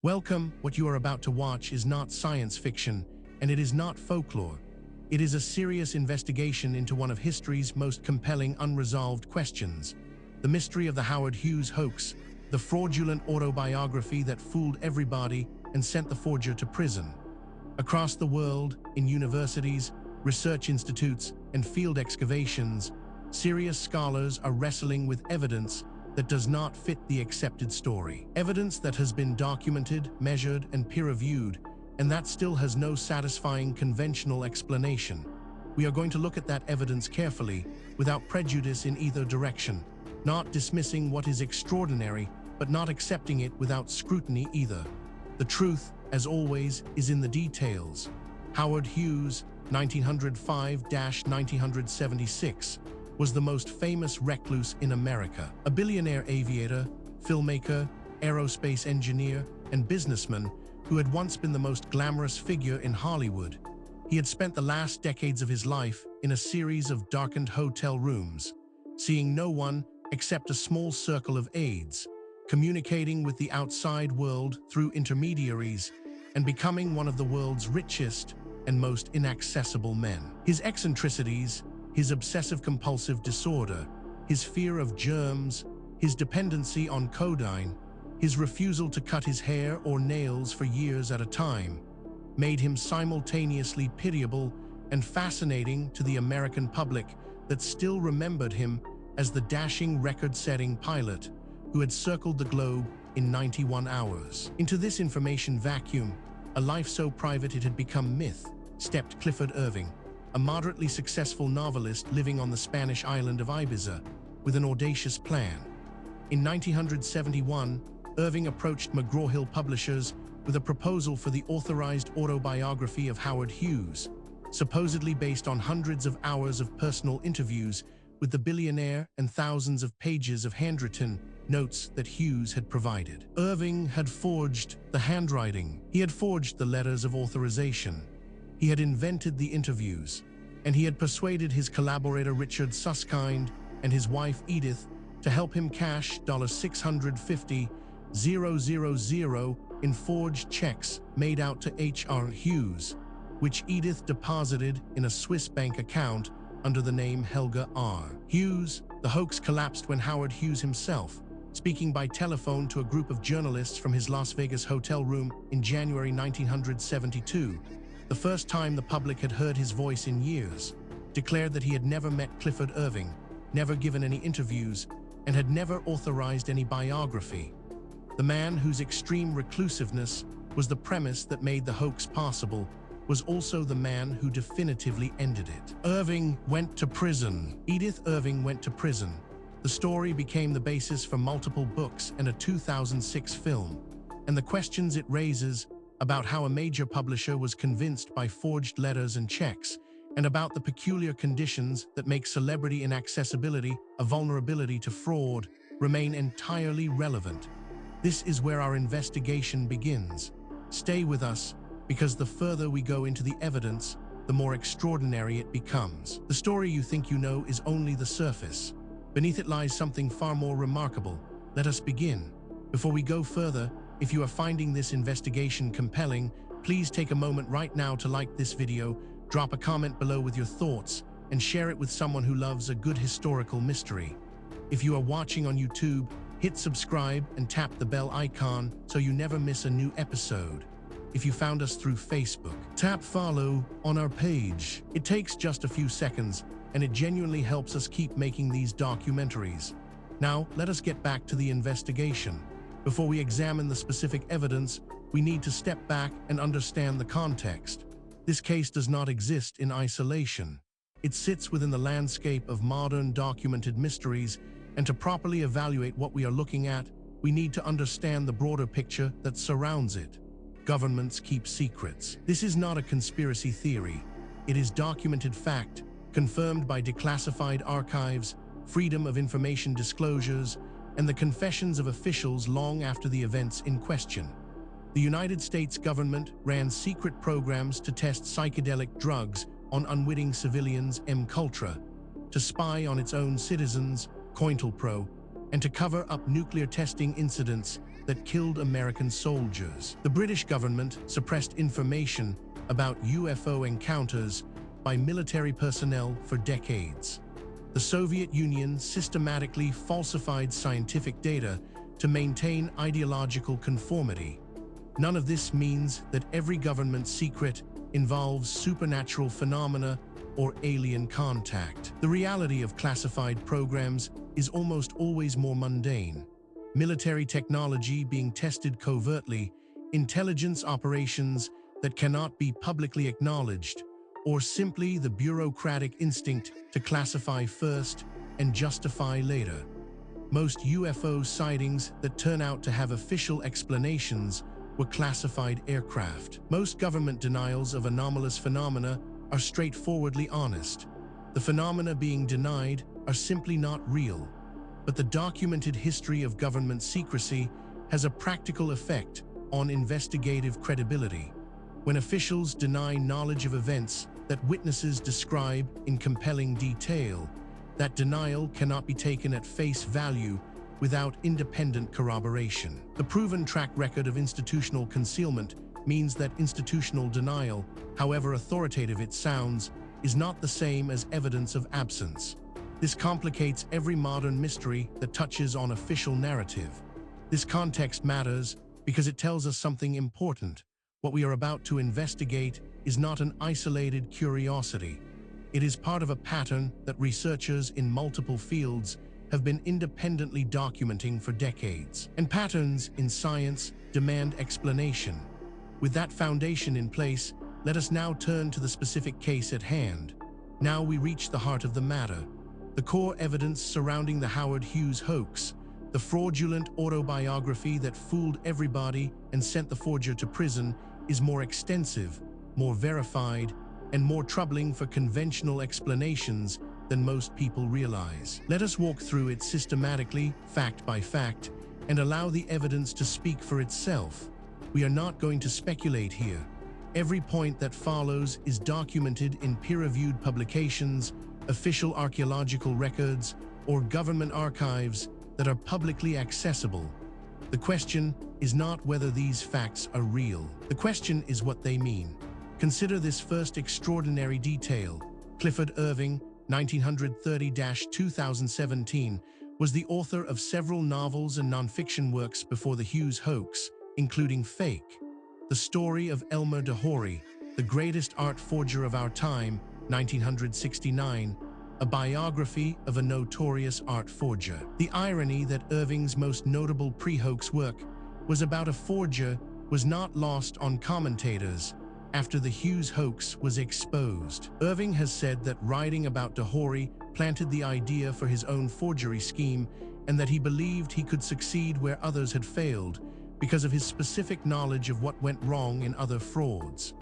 Welcome. What you are about to watch is not science fiction, and it is not folklore. It is a serious investigation into one of history's most compelling unresolved questions: the mystery of the Howard Hughes hoax, the fraudulent autobiography that fooled everybody and sent the forger to prison. Across the world, in universities, research institutes, and field excavations, serious scholars are wrestling with evidence that does not fit the accepted story. Evidence that has been documented, measured, and peer-reviewed, and that still has no satisfying conventional explanation. We are going to look at that evidence carefully, without prejudice in either direction, not dismissing what is extraordinary, but not accepting it without scrutiny either. The truth, as always, is in the details. Howard Hughes, 1905–1976, was the most famous recluse in America. A billionaire aviator, filmmaker, aerospace engineer, and businessman who had once been the most glamorous figure in Hollywood. He had spent the last decades of his life in a series of darkened hotel rooms, seeing no one except a small circle of aides, communicating with the outside world through intermediaries, and becoming one of the world's richest and most inaccessible men. His eccentricities, his obsessive-compulsive disorder, his fear of germs, his dependency on codeine, his refusal to cut his hair or nails for years at a time, made him simultaneously pitiable and fascinating to the American public that still remembered him as the dashing record-setting pilot who had circled the globe in 91 hours. Into this information vacuum, a life so private it had become myth, stepped Clifford Irving, a moderately successful novelist living on the Spanish island of Ibiza, with an audacious plan. In 1971, Irving approached McGraw-Hill publishers with a proposal for the authorized autobiography of Howard Hughes, supposedly based on hundreds of hours of personal interviews with the billionaire and thousands of pages of handwritten notes that Hughes had provided. Irving had forged the handwriting. He had forged the letters of authorization. He had invented the interviews, and he had persuaded his collaborator Richard Susskind and his wife Edith to help him cash $650,000 in forged checks made out to H.R. Hughes, which Edith deposited in a Swiss bank account under the name Helga R. Hughes. The hoax collapsed when Howard Hughes himself, speaking by telephone to a group of journalists from his Las Vegas hotel room in January 1972, the first time the public had heard his voice in years, declared that he had never met Clifford Irving, never given any interviews, and had never authorized any biography. The man whose extreme reclusiveness was the premise that made the hoax possible was also the man who definitively ended it. Irving went to prison. Edith Irving went to prison. The story became the basis for multiple books and a 2006 film, and the questions it raises about how a major publisher was convinced by forged letters and checks, and about the peculiar conditions that make celebrity inaccessibility a vulnerability to fraud, remain entirely relevant. This is where our investigation begins. Stay with us, because the further we go into the evidence, the more extraordinary it becomes. The story you think you know is only the surface. Beneath it lies something far more remarkable. Let us begin. Before we go further, if you are finding this investigation compelling, please take a moment right now to like this video, drop a comment below with your thoughts, and share it with someone who loves a good historical mystery. If you are watching on YouTube, hit subscribe and tap the bell icon so you never miss a new episode. If you found us through Facebook, tap follow on our page. It takes just a few seconds, and it genuinely helps us keep making these documentaries. Now, let us get back to the investigation. Before we examine the specific evidence, we need to step back and understand the context. This case does not exist in isolation. It sits within the landscape of modern documented mysteries, and to properly evaluate what we are looking at, we need to understand the broader picture that surrounds it. Governments keep secrets. This is not a conspiracy theory. It is documented fact, confirmed by declassified archives, freedom of information disclosures, and the confessions of officials long after the events in question. The United States government ran secret programs to test psychedelic drugs on unwitting civilians cultra, to spy on its own citizens, COINTELPRO, and to cover up nuclear testing incidents that killed American soldiers. The British government suppressed information about UFO encounters by military personnel for decades. The Soviet Union systematically falsified scientific data to maintain ideological conformity. None of this means that every government secret involves supernatural phenomena or alien contact. The reality of classified programs is almost always more mundane. Military technology being tested covertly, intelligence operations that cannot be publicly acknowledged, or simply the bureaucratic instinct to classify first and justify later. Most UFO sightings that turn out to have official explanations were classified aircraft. Most government denials of anomalous phenomena are straightforwardly honest. The phenomena being denied are simply not real. But the documented history of government secrecy has a practical effect on investigative credibility. When officials deny knowledge of events that witnesses describe in compelling detail, that denial cannot be taken at face value without independent corroboration. The proven track record of institutional concealment means that institutional denial, however authoritative it sounds, is not the same as evidence of absence. This complicates every modern mystery that touches on official narrative. This context matters because it tells us something important. What we are about to investigate is not an isolated curiosity. It is part of a pattern that researchers in multiple fields have been independently documenting for decades. And patterns in science demand explanation. With that foundation in place, let us now turn to the specific case at hand. Now we reach the heart of the matter. The core evidence surrounding the Howard Hughes hoax, the fraudulent autobiography that fooled everybody and sent the forger to prison, is more extensive, more verified, and more troubling for conventional explanations than most people realize. Let us walk through it systematically, fact by fact, and allow the evidence to speak for itself. We are not going to speculate here. Every point that follows is documented in peer-reviewed publications, official archaeological records, or government archives that are publicly accessible. The question is not whether these facts are real. The question is what they mean. Consider this first extraordinary detail. Clifford Irving, 1930-2017, was the author of several novels and nonfiction works before the Hughes hoax, including Fake, The Story of Elmer DeHory, The Greatest Art Forger of Our Time, 1969, a biography of a notorious art forger. The irony that Irving's most notable pre-hoax work was about a forger was not lost on commentators after the Hughes hoax was exposed. Irving has said that writing about DeHory planted the idea for his own forgery scheme and that he believed he could succeed where others had failed because of his specific knowledge of what went wrong in other frauds.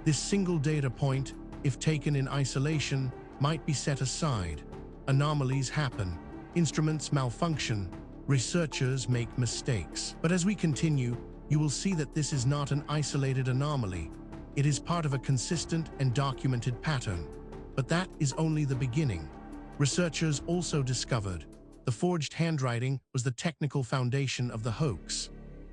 This single data point, if taken in isolation, might be set aside. Anomalies happen, instruments malfunction, researchers make mistakes. But as we continue, you will see that this is not an isolated anomaly. It is part of a consistent and documented pattern. But that is only the beginning. Researchers also discovered the forged handwriting was the technical foundation of the hoax.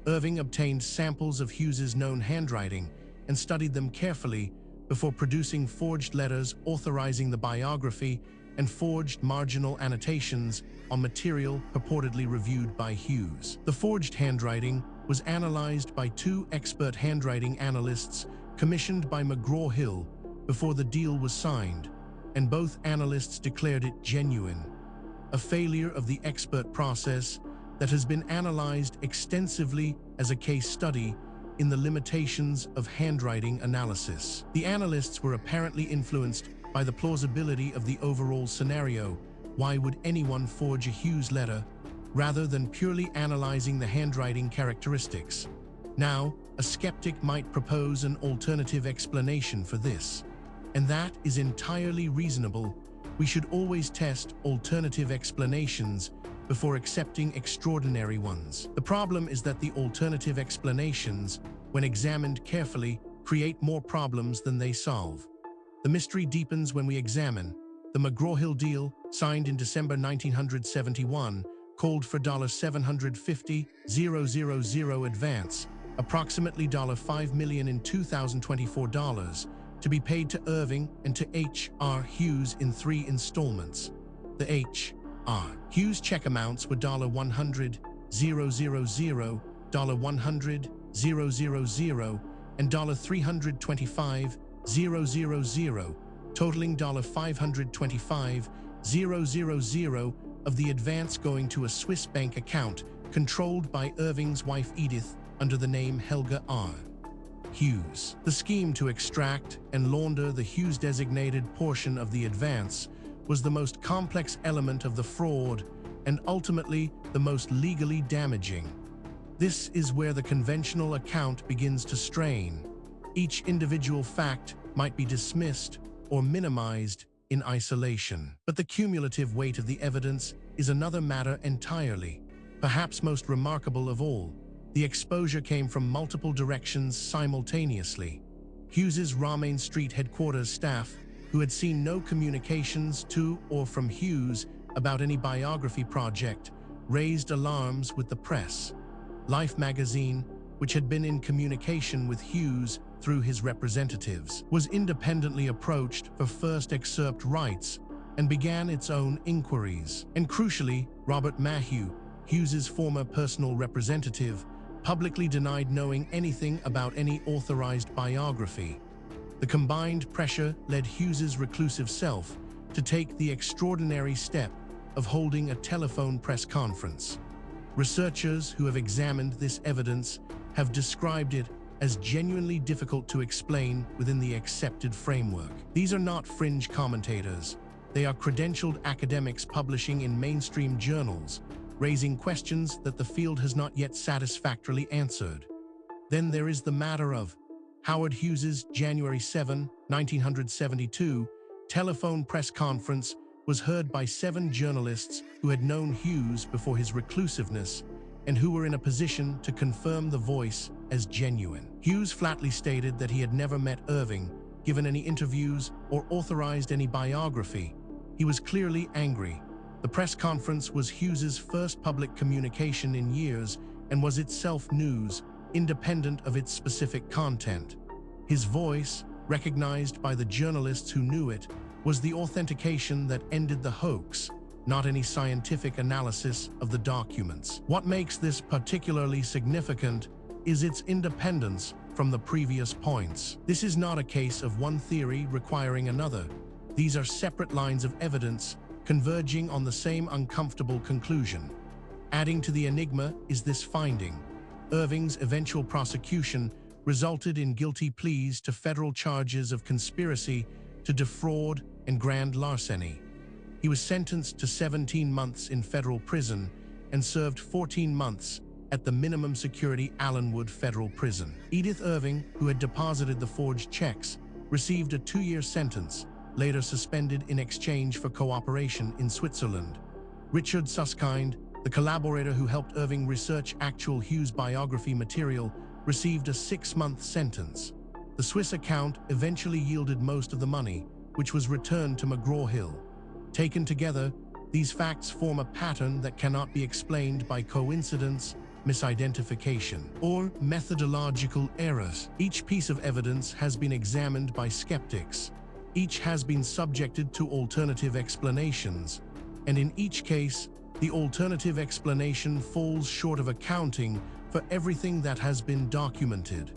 Irving obtained samples of Hughes's known handwriting and studied them carefully before producing forged letters authorizing the biography and forged marginal annotations on material purportedly reviewed by Hughes. The forged handwriting was analyzed by two expert handwriting analysts commissioned by McGraw-Hill before the deal was signed, and both analysts declared it genuine. A failure of the expert process that has been analyzed extensively as a case study in the limitations of handwriting analysis. The analysts were apparently influenced by the plausibility of the overall scenario. Why would anyone forge a Hughes letter, rather than purely analyzing the handwriting characteristics? Now, a skeptic might propose an alternative explanation for this, and that is entirely reasonable. We should always test alternative explanations before accepting extraordinary ones. The problem is that the alternative explanations, when examined carefully, create more problems than they solve. The mystery deepens when we examine the McGraw-Hill deal, signed in December 1971, called for $750,000 advance, approximately $5 million in 2024 dollars, to be paid to Irving and to H.R. Hughes in 3 installments. The H.R. Hughes check amounts were $100,000, $100,000, and $325,000, totaling $525,000 of the advance going to a Swiss bank account controlled by Irving's wife Edith under the name Helga R. Hughes. The scheme to extract and launder the Hughes-designated portion of the advance was the most complex element of the fraud and ultimately the most legally damaging. This is where the conventional account begins to strain. Each individual fact might be dismissed or minimized in isolation. But the cumulative weight of the evidence is another matter entirely. Perhaps most remarkable of all, the exposure came from multiple directions simultaneously. Hughes's Romaine Street headquarters staff, who had seen no communications to or from Hughes about any biography project, raised alarms with the press. Life magazine, which had been in communication with Hughes through his representatives, was independently approached for first excerpt rights and began its own inquiries. And crucially, Robert Maheu, Hughes's former personal representative, publicly denied knowing anything about any authorized biography. The combined pressure led Hughes's reclusive self to take the extraordinary step of holding a telephone press conference. Researchers who have examined this evidence have described it as genuinely difficult to explain within the accepted framework. These are not fringe commentators. They are credentialed academics publishing in mainstream journals, raising questions that the field has not yet satisfactorily answered. Then there is the matter of Howard Hughes's January 7, 1972, telephone press conference was heard by 7 journalists who had known Hughes before his reclusiveness and who were in a position to confirm the voice as genuine. Hughes flatly stated that he had never met Irving, given any interviews, or authorized any biography. He was clearly angry. The press conference was Hughes's first public communication in years and was itself news, independent of its specific content. His voice, recognized by the journalists who knew it, was the authentication that ended the hoax, not any scientific analysis of the documents. What makes this particularly significant is its independence from the previous points. This is not a case of one theory requiring another. These are separate lines of evidence converging on the same uncomfortable conclusion. Adding to the enigma is this finding: Irving's eventual prosecution resulted in guilty pleas to federal charges of conspiracy to defraud and grand larceny. He was sentenced to 17 months in federal prison and served 14 months at the minimum security Allenwood Federal Prison. Edith Irving, who had deposited the forged checks, received a 2-year sentence, later suspended in exchange for cooperation in Switzerland. Richard Susskind, the collaborator who helped Irving research actual Hughes biography material, received a 6-month sentence. The Swiss account eventually yielded most of the money, which was returned to McGraw-Hill. Taken together, these facts form a pattern that cannot be explained by coincidence, misidentification, or methodological errors. Each piece of evidence has been examined by skeptics. Each has been subjected to alternative explanations, and in each case, the alternative explanation falls short of accounting for everything that has been documented.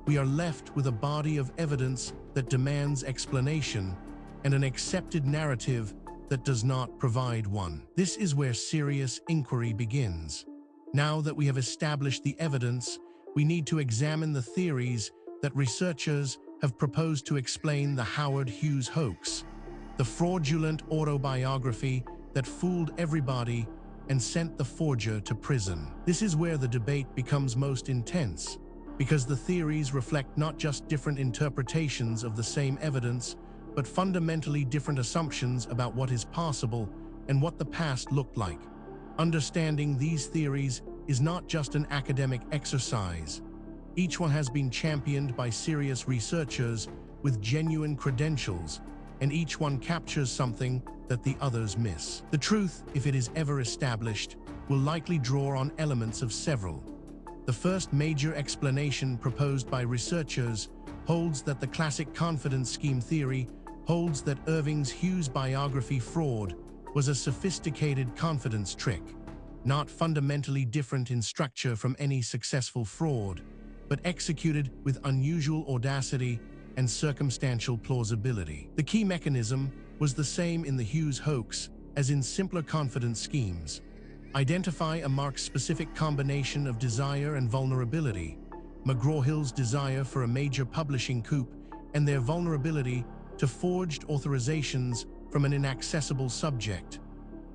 We are left with a body of evidence that demands explanation and an accepted narrative that does not provide one. This is where serious inquiry begins. Now that we have established the evidence, we need to examine the theories that researchers have proposed to explain the Howard Hughes hoax, the fraudulent autobiography that fooled everybody and sent the forger to prison. This is where the debate becomes most intense, because the theories reflect not just different interpretations of the same evidence, but fundamentally different assumptions about what is possible and what the past looked like. Understanding these theories is not just an academic exercise. Each one has been championed by serious researchers with genuine credentials, and each one captures something that the others miss. The truth, if it is ever established, will likely draw on elements of several. The first major explanation proposed by researchers holds that the classic confidence scheme theory holds that Irving's Hughes biography fraud was a sophisticated confidence trick, not fundamentally different in structure from any successful fraud, but executed with unusual audacity and circumstantial plausibility. The key mechanism was the same in the Hughes hoax as in simpler confidence schemes. Identify a mark-specific combination of desire and vulnerability, McGraw-Hill's desire for a major publishing coup and their vulnerability to forged authorizations from an inaccessible subject.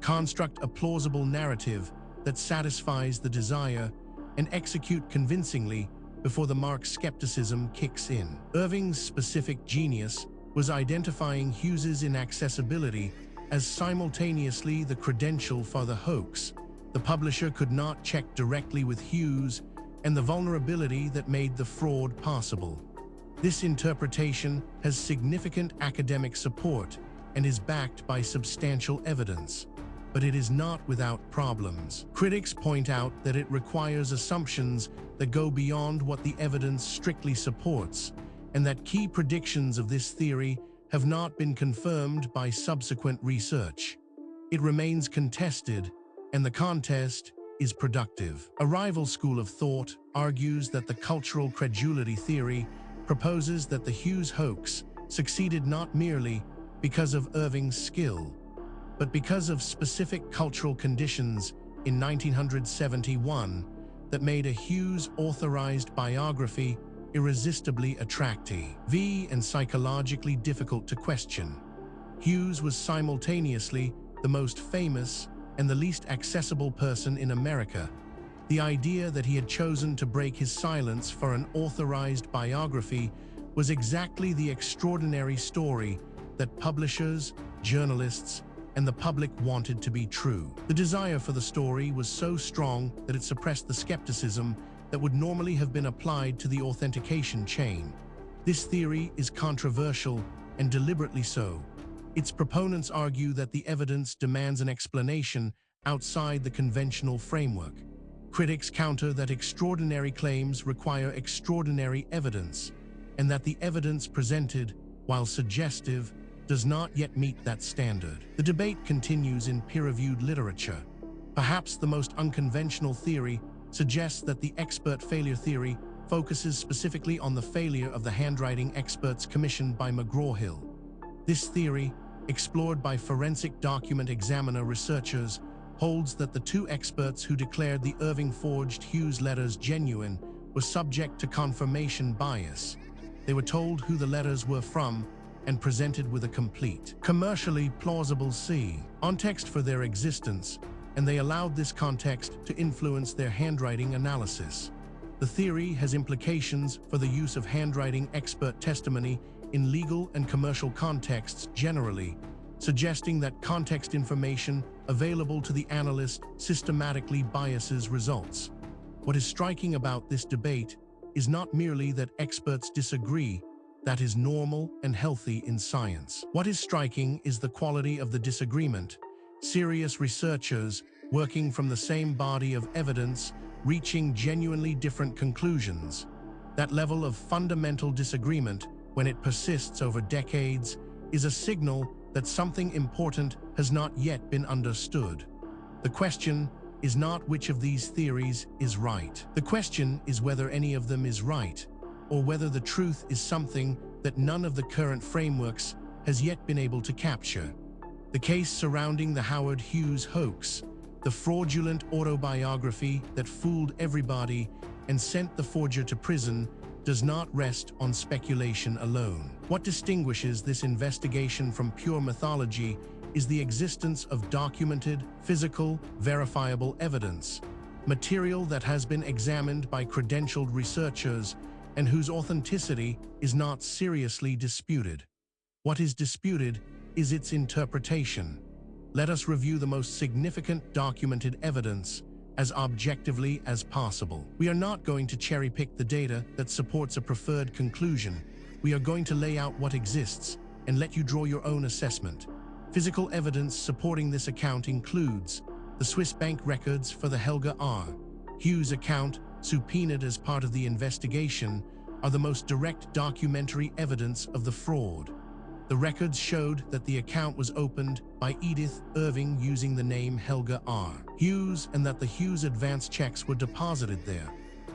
Construct a plausible narrative that satisfies the desire and execute convincingly before the mark's skepticism kicks in. Irving's specific genius was identifying Hughes's inaccessibility as simultaneously the credential for the hoax the publisher could not check directly with Hughes and the vulnerability that made the fraud possible. This interpretation has significant academic support and is backed by substantial evidence, but it is not without problems. Critics point out that it requires assumptions that go beyond what the evidence strictly supports, and that key predictions of this theory have not been confirmed by subsequent research. It remains contested, and the contest is productive. A rival school of thought argues that the cultural credulity theory proposes that the Hughes hoax succeeded not merely because of Irving's skill, but because of specific cultural conditions in 1971 that made a Hughes authorized biography irresistibly attractive and psychologically difficult to question. Hughes was simultaneously the most famous and the least accessible person in America. The idea that he had chosen to break his silence for an authorized biography was exactly the extraordinary story that publishers, journalists, and the public wanted to be true. The desire for the story was so strong that it suppressed the skepticism that would normally have been applied to the authentication chain. This theory is controversial, and deliberately so. Its proponents argue that the evidence demands an explanation outside the conventional framework. Critics counter that extraordinary claims require extraordinary evidence, and that the evidence presented, while suggestive, does not yet meet that standard. The debate continues in peer-reviewed literature. Perhaps the most unconventional theory suggests that the expert failure theory focuses specifically on the failure of the handwriting experts commissioned by McGraw-Hill. This theory, explored by forensic document examiner researchers, holds that the two experts who declared the Irving forged Hughes letters genuine were subject to confirmation bias. They were told who the letters were from and presented with a complete, commercially plausible context for their existence, and they allowed this context to influence their handwriting analysis. The theory has implications for the use of handwriting expert testimony in legal and commercial contexts generally, suggesting that context information available to the analyst systematically biases results. What is striking about this debate is not merely that experts disagree. That is normal and healthy in science. What is striking is the quality of the disagreement. Serious researchers, working from the same body of evidence, reaching genuinely different conclusions. That level of fundamental disagreement, when it persists over decades, is a signal that something important has not yet been understood. The question is not which of these theories is right. The question is whether any of them is right, or whether the truth is something that none of the current frameworks has yet been able to capture. The case surrounding the Howard Hughes hoax, the fraudulent autobiography that fooled everybody and sent the forger to prison, does not rest on speculation alone. What distinguishes this investigation from pure mythology is the existence of documented, physical, verifiable evidence, material that has been examined by credentialed researchers and whose authenticity is not seriously disputed. What is disputed is its interpretation. Let us review the most significant documented evidence as objectively as possible. We are not going to cherry-pick the data that supports a preferred conclusion. We are going to lay out what exists and let you draw your own assessment. Physical evidence supporting this account includes the Swiss bank records for the Helga R. Hughes account, subpoenaed as part of the investigation, are the most direct documentary evidence of the fraud. The records showed that the account was opened by Edith Irving using the name Helga R. Hughes and that the Hughes advance checks were deposited there.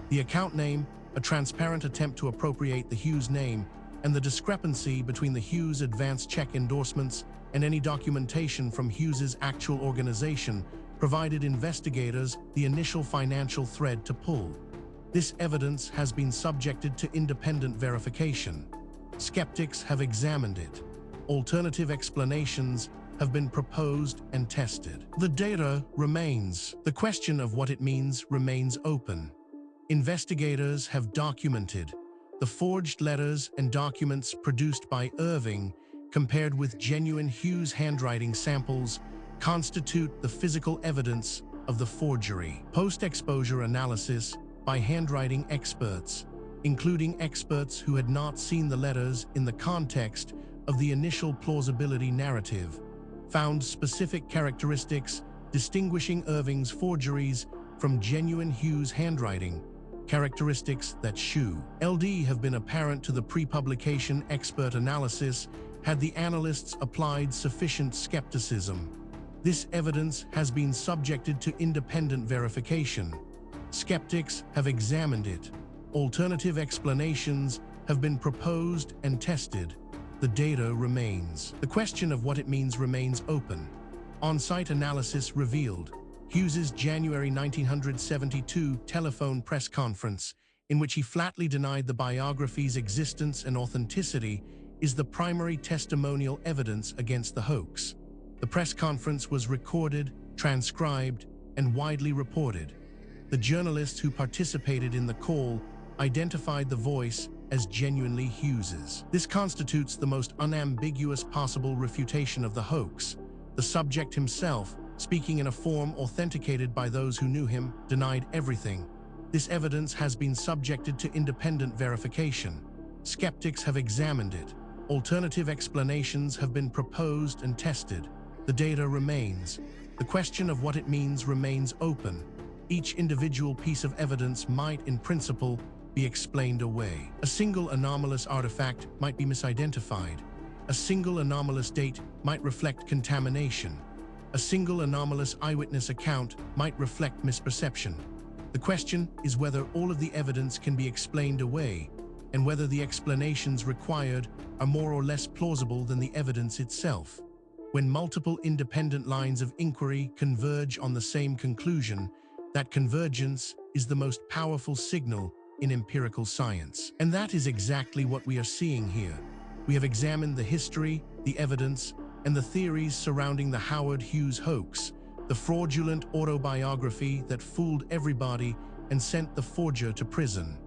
The account name, a transparent attempt to appropriate the Hughes name, and the discrepancy between the Hughes advance check endorsements and any documentation from Hughes's actual organization provided investigators the initial financial thread to pull. This evidence has been subjected to independent verification. Skeptics have examined it. Alternative explanations have been proposed and tested. The data remains. The question of what it means remains open. Investigators have documented the forged letters and documents produced by Irving, compared with genuine Hughes handwriting samples, constitute the physical evidence of the forgery. Post-exposure analysis by handwriting experts, including experts who had not seen the letters in the context of the initial plausibility narrative, found specific characteristics distinguishing Irving's forgeries from genuine Hughes handwriting, characteristics that LD have been apparent to the pre-publication expert analysis had the analysts applied sufficient skepticism. This evidence has been subjected to independent verification. Skeptics have examined it. Alternative explanations have been proposed and tested. The data remains. The question of what it means remains open. On-site analysis revealed Hughes's January 1972 telephone press conference, in which he flatly denied the biography's existence and authenticity, is the primary testimonial evidence against the hoax. The press conference was recorded, transcribed, and widely reported. The journalists who participated in the call identified the voice as genuinely Hughes's. This constitutes the most unambiguous possible refutation of the hoax. The subject himself, speaking in a form authenticated by those who knew him, denied everything. This evidence has been subjected to independent verification. Skeptics have examined it. Alternative explanations have been proposed and tested. The data remains. The question of what it means remains open. Each individual piece of evidence might, in principle, be explained away. A single anomalous artifact might be misidentified. A single anomalous date might reflect contamination. A single anomalous eyewitness account might reflect misperception. The question is whether all of the evidence can be explained away, and whether the explanations required are more or less plausible than the evidence itself. When multiple independent lines of inquiry converge on the same conclusion, that convergence is the most powerful signal in empirical science. And that is exactly what we are seeing here. We have examined the history, the evidence, and the theories surrounding the Howard Hughes hoax, the fraudulent autobiography that fooled everybody and sent the forger to prison.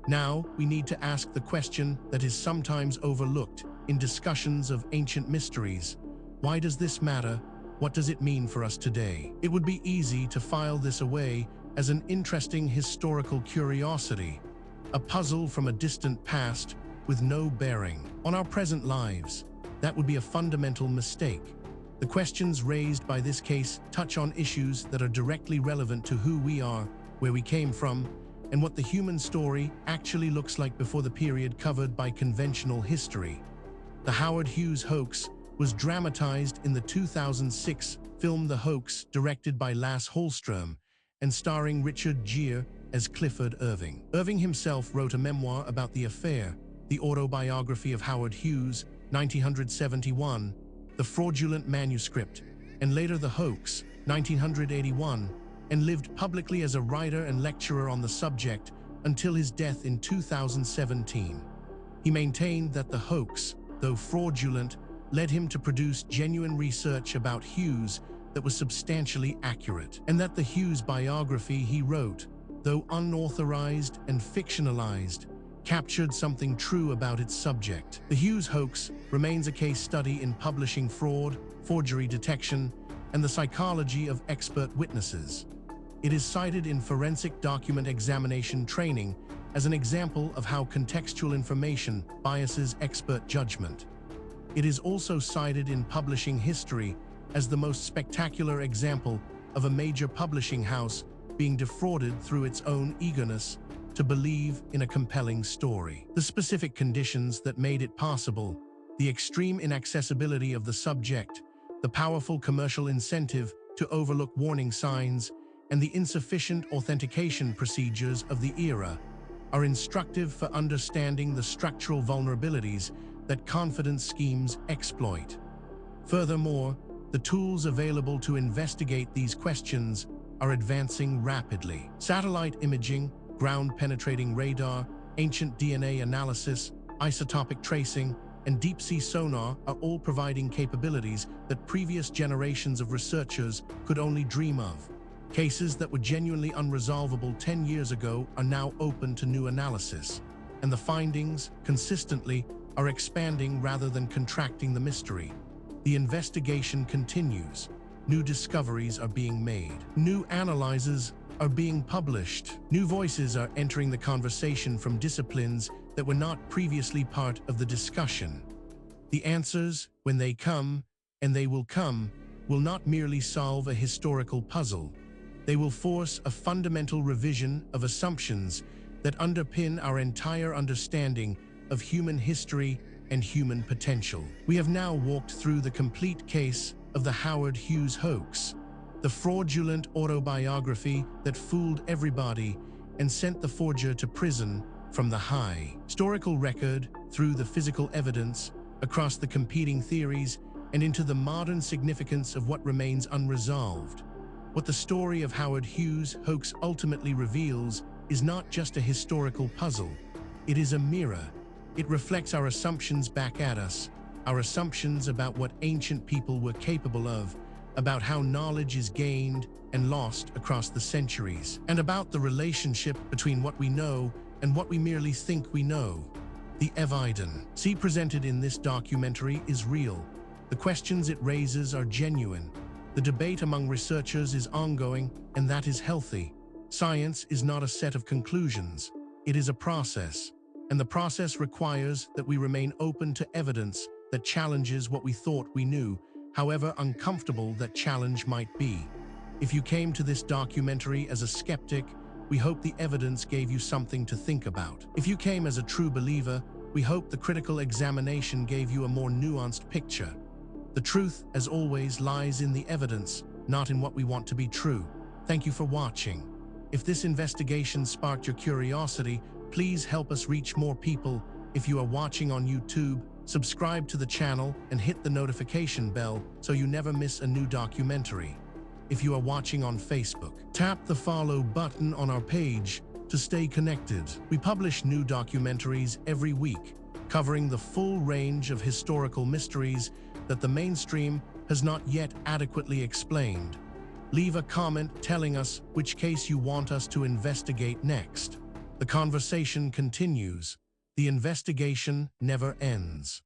Now, we need to ask the question that is sometimes overlooked in discussions of ancient mysteries. Why does this matter? What does it mean for us today? It would be easy to file this away as an interesting historical curiosity, a puzzle from a distant past with no bearing on our present lives. That would be a fundamental mistake. The questions raised by this case touch on issues that are directly relevant to who we are, where we came from, and what the human story actually looks like before the period covered by conventional history. The Howard Hughes hoax was dramatized in the 2006 film The Hoax, directed by Lasse Hallström and starring Richard Gere as Clifford Irving. Irving himself wrote a memoir about the affair, the Autobiography of Howard Hughes, 1971, The Fraudulent Manuscript, and later The Hoax, 1981, and lived publicly as a writer and lecturer on the subject until his death in 2017. He maintained that the hoax, though fraudulent, led him to produce genuine research about Hughes that was substantially accurate, and that the Hughes biography he wrote, though unauthorized and fictionalized, captured something true about its subject. The Hughes hoax remains a case study in publishing fraud, forgery detection, and the psychology of expert witnesses. It is cited in forensic document examination training as an example of how contextual information biases expert judgment. It is also cited in publishing history as the most spectacular example of a major publishing house being defrauded through its own eagerness to believe in a compelling story. The specific conditions that made it possible, the extreme inaccessibility of the subject, the powerful commercial incentive to overlook warning signs, and the insufficient authentication procedures of the era are instructive for understanding the structural vulnerabilities that confidence schemes exploit. Furthermore, the tools available to investigate these questions are advancing rapidly. Satellite imaging, ground-penetrating radar, ancient DNA analysis, isotopic tracing, and deep-sea sonar are all providing capabilities that previous generations of researchers could only dream of. Cases that were genuinely unresolvable 10 years ago are now open to new analysis, and the findings, consistently, are expanding rather than contracting the mystery. The investigation continues. New discoveries are being made. New analyses are being published. New voices are entering the conversation from disciplines that were not previously part of the discussion. The answers, when they come, and they will come, will not merely solve a historical puzzle. They will force a fundamental revision of assumptions that underpin our entire understanding of human history and human potential. We have now walked through the complete case of the Howard Hughes hoax, the fraudulent autobiography that fooled everybody and sent the forger to prison from the high historical record through the physical evidence, across the competing theories, and into the modern significance of what remains unresolved. What the story of Howard Hughes hoax ultimately reveals is not just a historical puzzle. It is a mirror. It reflects our assumptions back at us, our assumptions about what ancient people were capable of, about how knowledge is gained and lost across the centuries, and about the relationship between what we know and what we merely think we know. The evidence presented in this documentary is real. The questions it raises are genuine. The debate among researchers is ongoing, and that is healthy. Science is not a set of conclusions. It is a process, and the process requires that we remain open to evidence that challenges what we thought we knew, however uncomfortable that challenge might be. If you came to this documentary as a skeptic, we hope the evidence gave you something to think about. If you came as a true believer, we hope the critical examination gave you a more nuanced picture. The truth, as always, lies in the evidence, not in what we want to be true. Thank you for watching. If this investigation sparked your curiosity, please help us reach more people. If you are watching on YouTube, subscribe to the channel and hit the notification bell so you never miss a new documentary. If you are watching on Facebook, tap the follow button on our page to stay connected. We publish new documentaries every week, covering the full range of historical mysteries that the mainstream has not yet adequately explained. Leave a comment telling us which case you want us to investigate next. The conversation continues. The investigation never ends.